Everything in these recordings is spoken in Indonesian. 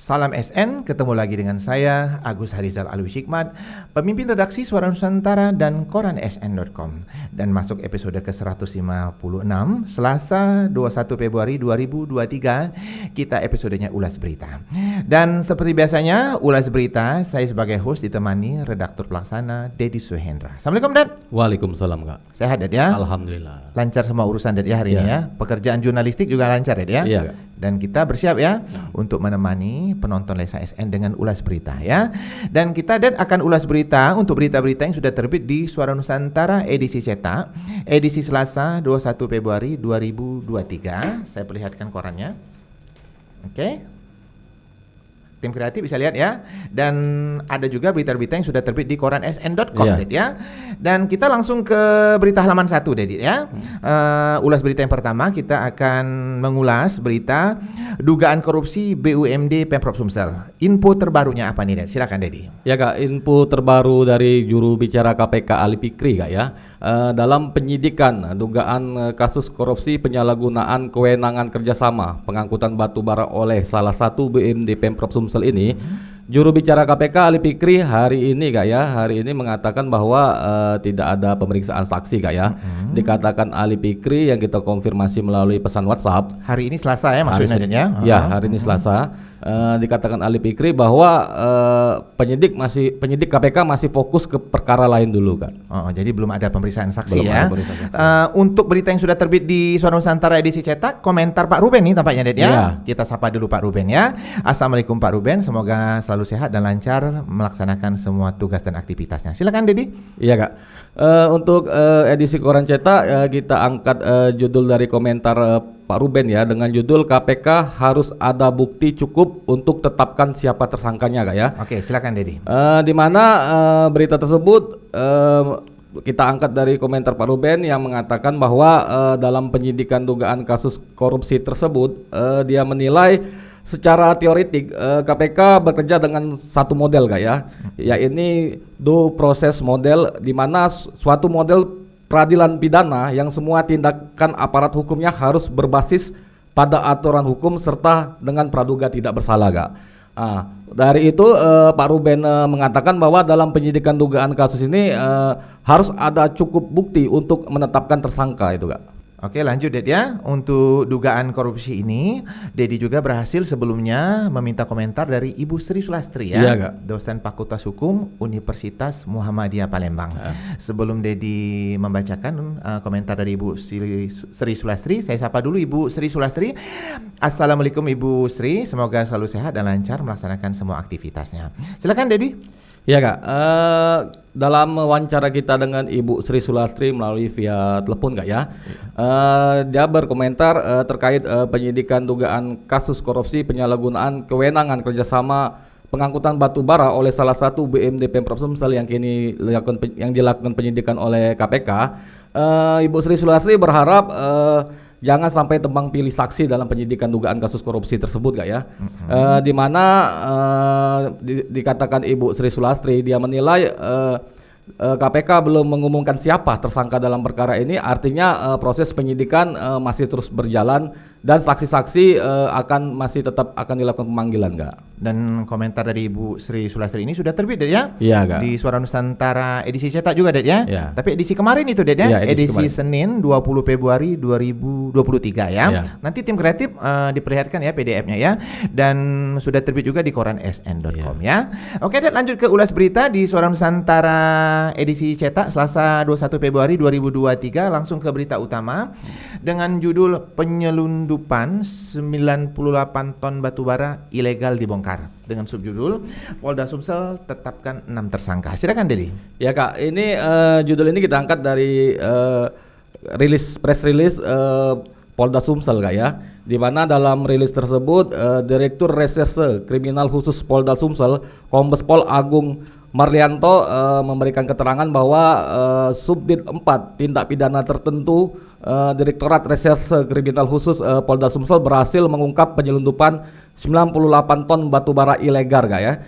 Salam SN, ketemu lagi dengan saya Agus Harizal Alwi Hikmat, pemimpin redaksi Suara Nusantara dan koran sn.com. Dan masuk episode ke-156, Selasa 21 Februari 2023, kita episodenya Ulas Berita. Dan seperti biasanya, Ulas Berita, saya sebagai host ditemani redaktur pelaksana Dedi Suhendra. Assalamualaikum, Dad. Waalaikumsalam, Kak. Sehat, Dad, ya? Alhamdulillah. Lancar semua urusan, Dad, ya, hari ini ya? Pekerjaan jurnalistik juga lancar, Dad, ya? Iya, Kak. Dan kita bersiap ya untuk menemani penonton Lesa SN dengan ulas berita ya. Dan kita akan ulas berita untuk berita-berita yang sudah terbit di Suara Nusantara edisi cetak, edisi Selasa 21 Februari 2023. Saya perlihatkan korannya. Oke. Tim kreatif bisa lihat ya. Dan ada juga berita-berita yang sudah terbit di koran sn.com, ya. Dan kita langsung ke berita halaman 1, Dedi, ya. Ulas berita yang pertama, kita akan mengulas berita dugaan korupsi BUMD Pemprov Sumsel. Info terbarunya apa nih, Dedi? Silakan, Dedi. Ya, Kak, info terbaru dari juru bicara KPK Ali Fikri, Kak, ya. Dalam penyidikan dugaan kasus korupsi penyalahgunaan kewenangan kerjasama pengangkutan batu bara oleh salah satu BUMD Pemprov Sumsel ini, juru bicara KPK Ali Fikri hari ini, Kak, ya, hari ini mengatakan bahwa tidak ada pemeriksaan saksi, Kak, ya. Dikatakan Ali Fikri yang kita konfirmasi melalui pesan WhatsApp. Hari ini Selasa ya maksudnya, ya? Ya, hari ini Selasa. Dikatakan Ali Fikri bahwa penyidik KPK masih fokus ke perkara lain dulu, Kak. Jadi belum ada pemeriksaan saksi, belum ya. ada pemeriksaan saksi. Untuk berita yang sudah terbit di Suara Nusantara edisi cetak, komentar Pak Ruben nih tampaknya, Ded, ya. Ya. Kita sapa dulu Pak Ruben, ya. Assalamualaikum Pak Ruben, semoga selalu sehat dan lancar melaksanakan semua tugas dan aktivitasnya. Silakan, Dedi. Iya, Kak. Untuk edisi koran cetak, kita angkat judul dari komentar Pak Ruben, ya, dengan judul KPK harus ada bukti cukup untuk tetapkan siapa tersangkanya, Kak, ya. Oke, silakan, Dedi. Di mana berita tersebut kita angkat dari komentar Pak Ruben yang mengatakan bahwa dalam penyidikan dugaan kasus korupsi tersebut, dia menilai secara teoretik KPK bekerja dengan satu model, Kak, ya, yaitu due process model, di mana suatu model peradilan pidana yang semua tindakan aparat hukumnya harus berbasis pada aturan hukum serta dengan praduga tidak bersalah, Kak. Dari itu Pak Ruben mengatakan bahwa dalam penyidikan dugaan kasus ini harus ada cukup bukti untuk menetapkan tersangka itu, Kak. Oke, lanjut, Ded, ya. Untuk dugaan korupsi ini, Dedi juga berhasil sebelumnya meminta komentar dari Ibu Sri Sulastri, ya, iya, Kak. dosen Fakultas Hukum Universitas Muhammadiyah Palembang. Sebelum Dedi membacakan komentar dari Ibu Sri Sulastri, saya sapa dulu Ibu Sri Sulastri. Assalamualaikum Ibu Sri, semoga selalu sehat dan lancar melaksanakan semua aktivitasnya. Silakan, Dedi. Ya, Kak, dalam wawancara kita dengan Ibu Sri Sulastri melalui via telepon, Kak, ya, dia berkomentar terkait penyidikan dugaan kasus korupsi penyalahgunaan kewenangan kerjasama pengangkutan batu bara oleh salah satu BUMD Pemprov Sumsel yang kini dilakukan penyidikan oleh KPK. Ibu Sri Sulastri berharap jangan sampai tebang pilih saksi dalam penyidikan dugaan kasus korupsi tersebut, Kak, ya. Di mana dikatakan Ibu Sri Sulastri, dia menilai KPK belum mengumumkan siapa tersangka dalam perkara ini, artinya proses penyidikan masih terus berjalan dan saksi-saksi masih tetap akan dilakukan pemanggilan, Kak. Dan komentar dari Ibu Sri Sulastri ini sudah terbit, Ded, ya? Iya, Kak. Di Suara Nusantara edisi cetak juga, Ded, ya? Ya. Tapi edisi kemarin itu, Ded, ya? Ya, edisi Senin 20 Februari 2023, ya? Ya. Nanti tim kreatif diperlihatkan ya PDF-nya, ya. Dan sudah terbit juga di koran sn.com, ya. Oke, Ded, lanjut ke ulas berita di Suara Nusantara edisi cetak Selasa 21 Februari 2023. Langsung ke berita utama dengan judul penyelundupan 98 ton batubara ilegal dibongkar, dengan subjudul Polda Sumsel tetapkan 6 tersangka. Silakan, Dedi. Ya, Kak, ini judul ini kita angkat dari press release Polda Sumsel, Kak, ya, di mana dalam rilis tersebut Direktur Reserse Kriminal Khusus Polda Sumsel Kombes Pol Agung Marlianto memberikan keterangan bahwa Subdit 4 tindak pidana tertentu Direktorat Reserse Kriminal Khusus Polda Sumsel berhasil mengungkap penyelundupan 98 ton batu bara ilegal, Kak, ya.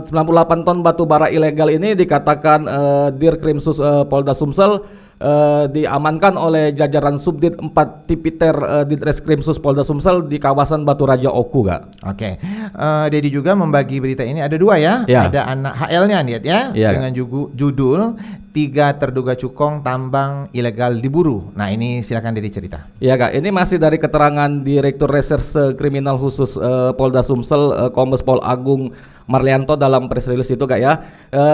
98 ton batu bara ilegal ini dikatakan Dirkrimsus Polda Sumsel diamankan oleh jajaran Subdit 4 Tipiter Ditreskrimsus Polda Sumsel di kawasan Batu Raja Oku, Kak. Oke, Dedi juga membagi berita ini ada dua ya. Ya. Ada anak HL-nya nih ya, Iya, dengan judul 3 terduga cukong tambang ilegal diburu. Nah ini silakan Dedi cerita. Ya, Kak, ini masih dari keterangan Direktur Reserse Kriminal Khusus Polda Sumsel, Kombes Pol Agung Marlianto dalam press release itu, Kak ya.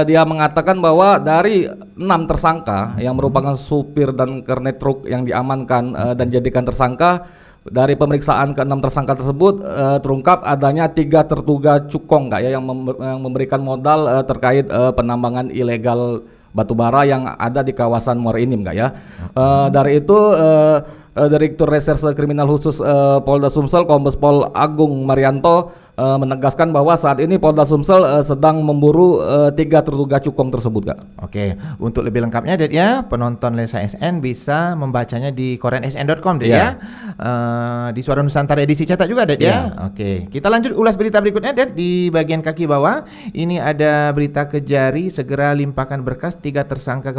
Dia mengatakan bahwa dari 6 tersangka yang merupakan supir dan kernet truk yang diamankan dan jadikan tersangka, dari pemeriksaan ke-6 tersangka tersebut terungkap adanya 3 terduga cukong, Kak ya, yang memberikan modal terkait penambangan ilegal batubara yang ada di kawasan Muara Enim, Kak ya. Dari itu Direktur Reserse Kriminal Khusus Polda Sumsel Kombes Pol Agung Marianto menegaskan bahwa saat ini Polda Sumsel sedang memburu 3 terduga cukong tersebut, Kak. Oke, untuk lebih lengkapnya Ded ya, penonton Lensa SN bisa membacanya di koreansn.com Ded ya. Di Suara Nusantara edisi cetak juga Ded ya. Oke, kita lanjut ulas berita berikutnya Ded di bagian kaki bawah. Ini ada berita Kejari segera limpahkan berkas 3 tersangka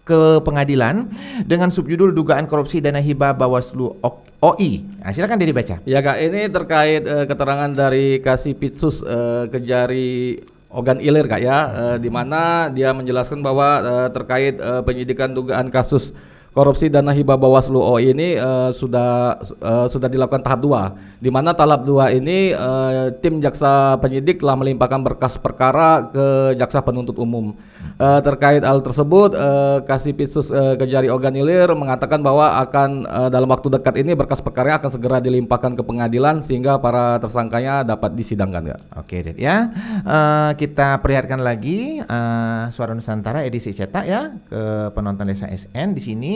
ke pengadilan dengan subjudul dugaan korupsi dana hibah Bawaslu OI. Nah, silakan Dedi baca. Ya, Kak, ini terkait keterangan dari Kasipitsus Kejari Ogan Ilir, Kak ya, di mana dia menjelaskan bahwa terkait penyidikan dugaan kasus korupsi dana hibah Bawaslu OI ini sudah dilakukan tahap 2, di mana tahap 2 ini tim jaksa penyidik telah melimpahkan berkas perkara ke jaksa penuntut umum. Terkait hal tersebut, Kasipitsus Kejari Ogan Ilir mengatakan bahwa akan dalam waktu dekat ini berkas perkara akan segera dilimpahkan ke pengadilan sehingga para tersangkanya dapat disidangkan, Kak. Oke, Ded ya. Kita perlihatkan lagi Suara Nusantara edisi cetak ya ke penonton Lensa SN. Di sini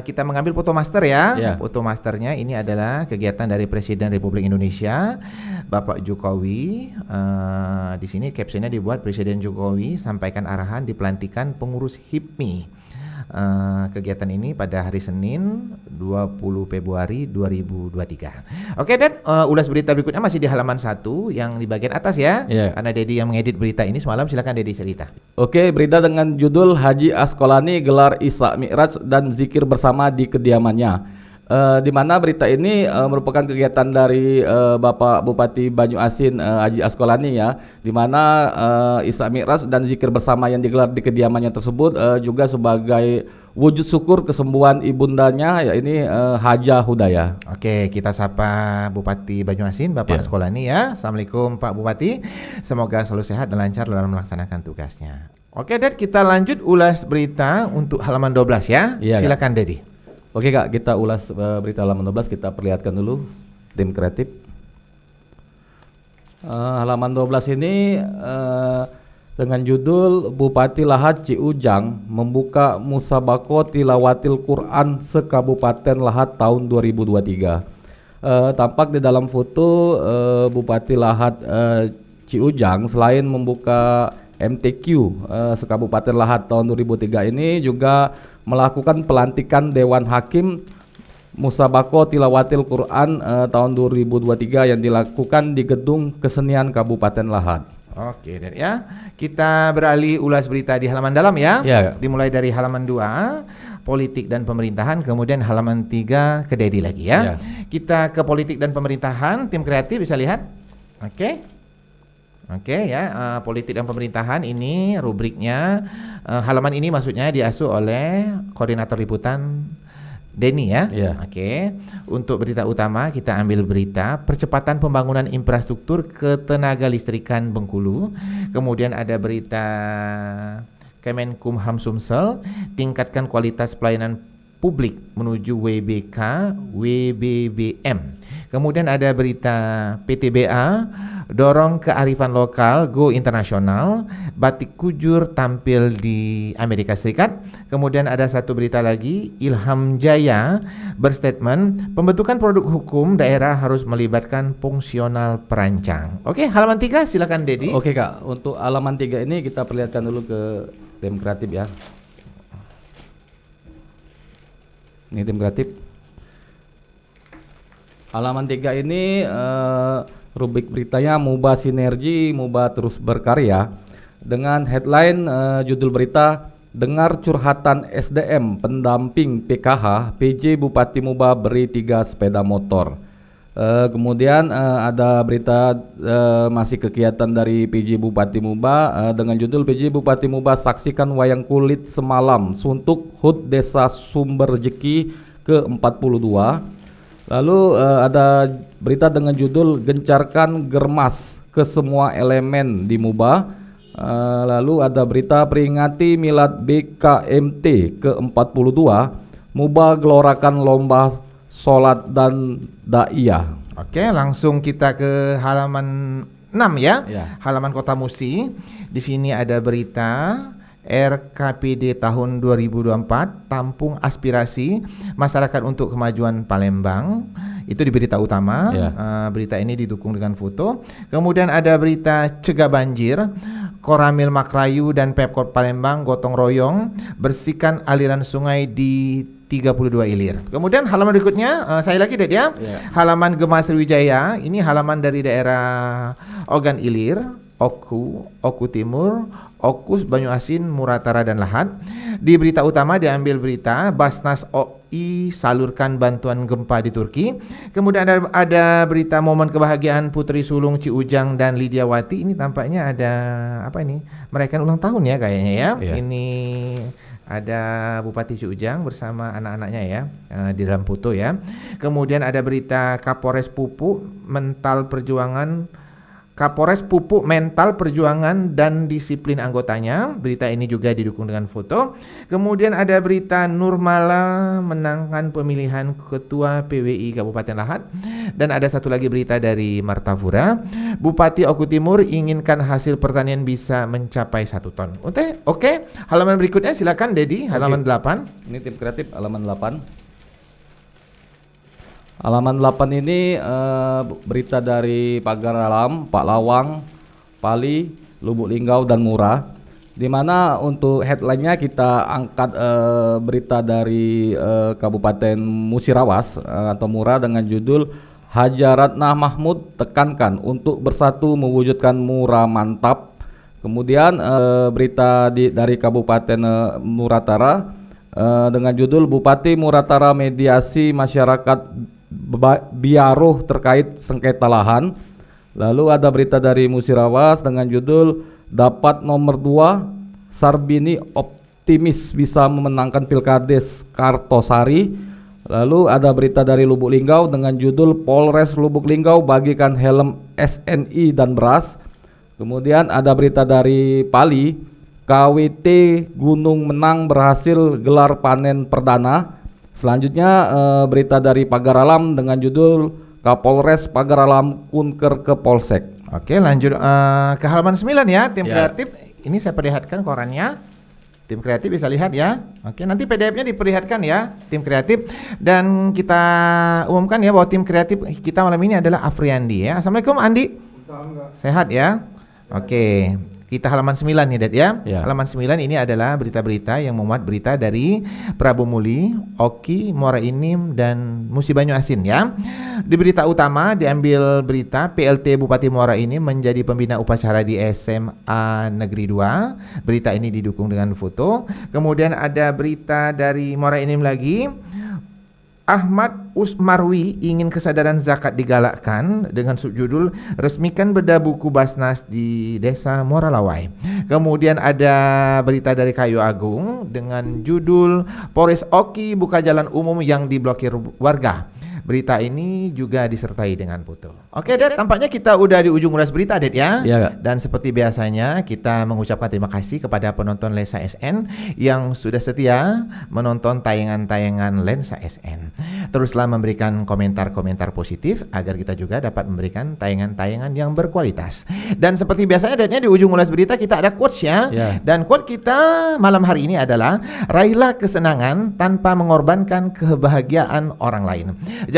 kita mengambil foto master ya. Foto masternya ini adalah kegiatan dari Presiden Republik Indonesia Bapak Jokowi. Di sini captionnya dibuat Presiden Jokowi sampaikan arahan di pelantikan pengurus HIPMI. Kegiatan ini pada hari Senin 20 Februari 2023. Oke, Dan ulas berita berikutnya masih di halaman 1 yang di bagian atas ya. Karena Dedi yang mengedit berita ini semalam, silakan Dedi cerita. Oke, berita dengan judul Haji Asqalani gelar Isra Mi'raj dan zikir bersama di kediamannya. Di mana berita ini merupakan kegiatan dari Bapak Bupati Banyu Asin Haji Asqalani ya, di mana Isra Mi'raj dan zikir bersama yang digelar di kediamannya tersebut juga sebagai wujud syukur kesembuhan ibundanya, ya ini Haja Hudaya. Oke, kita sapa Bupati Banyu Asin Bapak Asqalani ya. Assalamualaikum Pak Bupati, semoga selalu sehat dan lancar dalam melaksanakan tugasnya. Oke, Ded, kita lanjut ulas berita untuk halaman 12 ya. Silakan Dedi. Oke, Kak, kita ulas berita halaman 12, kita perlihatkan dulu tim kreatif. Halaman 12 ini dengan judul Bupati Lahat Ciujang membuka musabako tilawatil Quran se-Kabupaten Lahat tahun 2023. Tampak di dalam foto Bupati Lahat Ciujang selain membuka MTQ se-Kabupaten Lahat tahun 2003 ini juga melakukan pelantikan Dewan Hakim Musabako Tilawatil Quran tahun 2023 yang dilakukan di Gedung Kesenian Kabupaten Lahat. Oke, Dan ya. Kita beralih ulas berita di halaman dalam ya. Dimulai dari halaman 2, politik dan pemerintahan, kemudian halaman 3 ke Dedi lagi ya. Kita ke politik dan pemerintahan, tim kreatif bisa lihat. Oke ya, politik dan pemerintahan ini rubriknya halaman ini maksudnya diasuh oleh koordinator liputan Denny ya. Oke. Untuk berita utama kita ambil berita percepatan pembangunan infrastruktur ketenaga listrikan Bengkulu. Kemudian ada berita Kemenkumham Sumsel tingkatkan kualitas pelayanan publik menuju WBK WBBM. Kemudian ada berita PTBA dorong kearifan lokal go internasional, batik kujur tampil di Amerika Serikat. Kemudian ada satu berita lagi, Ilham Jaya berstatement pembentukan produk hukum daerah harus melibatkan fungsional perancang. Oke, halaman 3 silakan Dedi. Oke, Kak, untuk halaman 3 ini kita perlihatkan dulu ke tim kreatif ya. Ini tim kreatif. Halaman 3 ini rubrik beritanya Muba Sinergi, Muba Terus Berkarya dengan headline judul berita dengar curhatan SDM pendamping PKH, PJ Bupati Muba beri 3 sepeda motor. Kemudian ada berita masih kegiatan dari PJ Bupati Muba dengan judul PJ Bupati Muba saksikan wayang kulit semalam suntuk HUT Desa Sumber Rejeki ke-42. Lalu ada berita dengan judul gencarkan germas ke semua elemen di Muba. Lalu ada berita peringati milad BKMT ke-42, Muba gelorakan lomba sholat dan da'iyah. Oke, langsung kita ke halaman 6 ya. Halaman Kota Musi. Di sini ada berita RKPD tahun 2024 tampung aspirasi masyarakat untuk kemajuan Palembang. Itu di berita utama. Berita ini didukung dengan foto. Kemudian ada berita cegah banjir. Koramil Makrayu dan Pemkot Palembang gotong royong bersihkan aliran sungai di 32 ilir. Kemudian halaman berikutnya saya lagi Ded ya. Halaman Gema Sriwijaya, ini halaman dari daerah Ogan Ilir, Oku Timur, Okus, Banyu Asin, Muratara dan Lahat. Di berita utama diambil berita Basnas OI salurkan bantuan gempa di Turki. Kemudian ada berita momen kebahagiaan Putri Sulung Ciujang dan Lidiawati. Ini tampaknya ada apa ini? Merayakan ulang tahun ya kayaknya ya. Ini ada Bupati Ciujang bersama anak-anaknya ya di dalam foto ya. Kemudian ada berita Kapolres Pupuk mental perjuangan dan disiplin anggotanya. Berita ini juga didukung dengan foto. Kemudian ada berita Nurmala menangkan pemilihan Ketua PWI Kabupaten Lahat. Dan ada satu lagi berita dari Martapura, Bupati Oku Timur inginkan hasil pertanian bisa mencapai 1 ton. Oke. Halaman berikutnya silakan Dedi, halaman 8. Ini tim kreatif halaman 8. Halaman 8 ini berita dari Pagar Alam, Pak Lawang, Pali, Lubuk Linggau dan Murah. Di mana untuk headline-nya kita angkat berita dari Kabupaten Musirawas atau Murah dengan judul Haja Ratna Mahmud tekankan untuk bersatu mewujudkan Murah mantap. Kemudian berita dari Kabupaten Muratara dengan judul Bupati Muratara mediasi masyarakat Biaruh terkait sengketa lahan. Lalu ada berita dari Musirawas dengan judul dapat nomor 2 Sarbini optimis bisa memenangkan Pilkades Kartosari. Lalu ada berita dari Lubuk Linggau dengan judul Polres Lubuk Linggau bagikan helm SNI dan beras. Kemudian ada berita dari Pali, KWT Gunung Menang berhasil gelar panen perdana. Selanjutnya berita dari Pagar Alam dengan judul Kapolres Pagar Alam kunker ke Polsek. Oke, lanjut ke halaman 9 ya, tim kreatif. Ini saya perlihatkan korannya. Tim kreatif bisa lihat ya. Oke, nanti PDF-nya diperlihatkan ya, tim kreatif. Dan kita umumkan ya bahwa tim kreatif kita malam ini adalah Afriandi ya. Assalamualaikum Andi. Sehat ya. Oke. Kita halaman 9 nih Dad ya. Halaman 9 ini adalah berita-berita yang memuat berita dari Prabu Muli, Oki, Muara Inim dan Musi Banyu Asin ya. Di berita utama diambil berita PLT Bupati Muara Inim menjadi pembina upacara di SMA Negeri 2. Berita ini didukung dengan foto. Kemudian ada berita dari Muara Inim lagi. Ahmad Usmarwi ingin kesadaran zakat digalakkan dengan subjudul resmikan beda buku Basnas di Desa Moralawai. Kemudian ada berita dari Kayu Agung dengan judul Polres Oki buka jalan umum yang diblokir warga. Berita ini juga disertai dengan foto. Oke, Dad, tampaknya kita udah di ujung ulas berita, Dad ya. Dan seperti biasanya kita mengucapkan terima kasih kepada penonton Lensa SN yang sudah setia menonton tayangan-tayangan Lensa SN. Teruslah memberikan komentar-komentar positif agar kita juga dapat memberikan tayangan-tayangan yang berkualitas. Dan seperti biasanya, Dadnya di ujung ulas berita kita ada quotes ya. Dan quote kita malam hari ini adalah raihlah kesenangan tanpa mengorbankan kebahagiaan orang lain.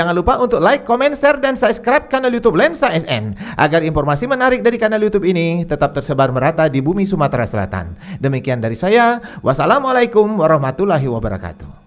Jangan lupa untuk like, comment, share, dan subscribe kanal YouTube Lensa SN agar informasi menarik dari kanal YouTube ini tetap tersebar merata di bumi Sumatera Selatan. Demikian dari saya. Wassalamualaikum warahmatullahi wabarakatuh.